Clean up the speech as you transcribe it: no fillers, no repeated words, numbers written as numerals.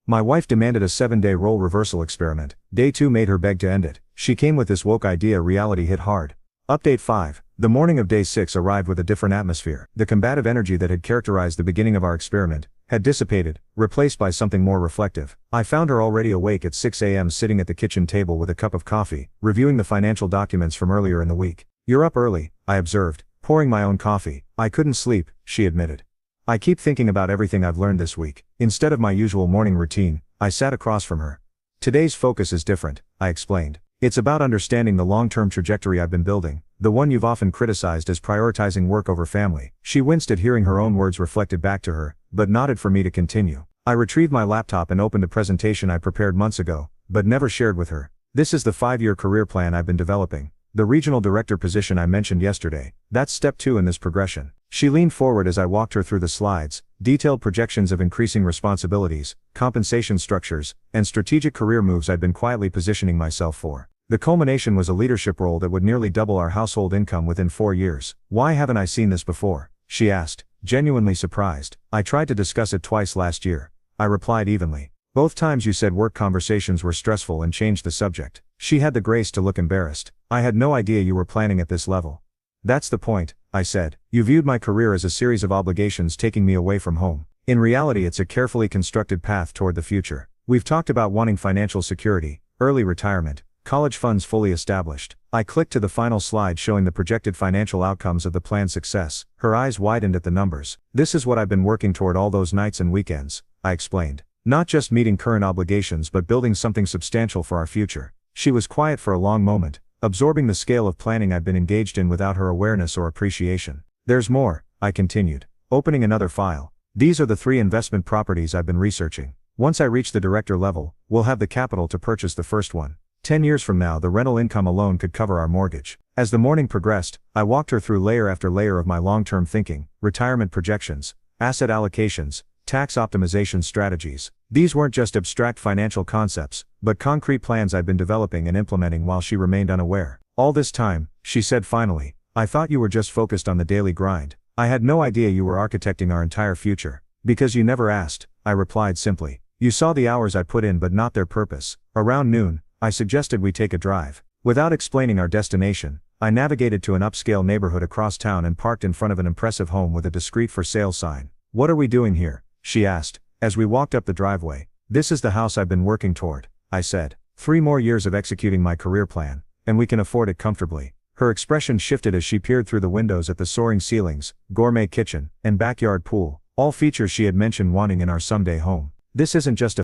My wife demanded a 7-day role reversal experiment. Day 2 made her beg to end it. She came with this woke idea. Reality hit hard. Update 5. The morning of day 6 arrived with a different atmosphere. The combative energy that had characterized the beginning of our experiment had dissipated, replaced by something more reflective. I found her already awake at 6 a.m. sitting at the kitchen table with a cup of coffee, reviewing the financial documents from earlier in the week. "You're up early," I observed, pouring my own coffee. "I couldn't sleep," she admitted. "I keep thinking about everything I've learned this week." Instead of my usual morning routine, I sat across from her. "Today's focus is different," I explained. "It's about understanding the long-term trajectory I've been building, the one you've often criticized as prioritizing work over family." She winced at hearing her own words reflected back to her, but nodded for me to continue. I retrieved my laptop and opened a presentation I prepared months ago, but never shared with her. "This is the 5-year career plan I've been developing. The regional director position I mentioned yesterday. That's step 2 in this progression." She leaned forward as I walked her through the slides, detailed projections of increasing responsibilities, compensation structures, and strategic career moves I'd been quietly positioning myself for. The culmination was a leadership role that would nearly double our household income within 4 years. "Why haven't I seen this before?" she asked, genuinely surprised. "I tried to discuss it twice last year," I replied evenly. "Both times you said work conversations were stressful and changed the subject." She had the grace to look embarrassed. "I had no idea you were planning at this level." "That's the point," I said. "You viewed my career as a series of obligations taking me away from home. In reality, it's a carefully constructed path toward the future. We've talked about wanting financial security, early retirement, college funds fully established." I clicked to the final slide showing the projected financial outcomes of the planned success. Her eyes widened at the numbers. "This is what I've been working toward all those nights and weekends," I explained. "Not just meeting current obligations but building something substantial for our future." She was quiet for a long moment, absorbing the scale of planning I'd been engaged in without her awareness or appreciation. "There's more," I continued, opening another file. "These are the 3 investment properties I've been researching. Once I reach the director level, we'll have the capital to purchase the first one. 10 years from now, the rental income alone could cover our mortgage." As the morning progressed, I walked her through layer after layer of my long-term thinking, retirement projections, asset allocations, tax optimization strategies. These weren't just abstract financial concepts, but concrete plans I'd been developing and implementing while she remained unaware. "All this time," she said finally, "I thought you were just focused on the daily grind. I had no idea you were architecting our entire future." "Because you never asked," I replied simply. "You saw the hours I put in but not their purpose." Around noon, I suggested we take a drive. Without explaining our destination, I navigated to an upscale neighborhood across town and parked in front of an impressive home with a discreet for sale sign. "What are we doing here?" she asked, as we walked up the driveway. "This is the house I've been working toward," I said. 3 more years of executing my career plan, and we can afford it comfortably." Her expression shifted as she peered through the windows at the soaring ceilings, gourmet kitchen, and backyard pool, all features she had mentioned wanting in our someday home. "This isn't just a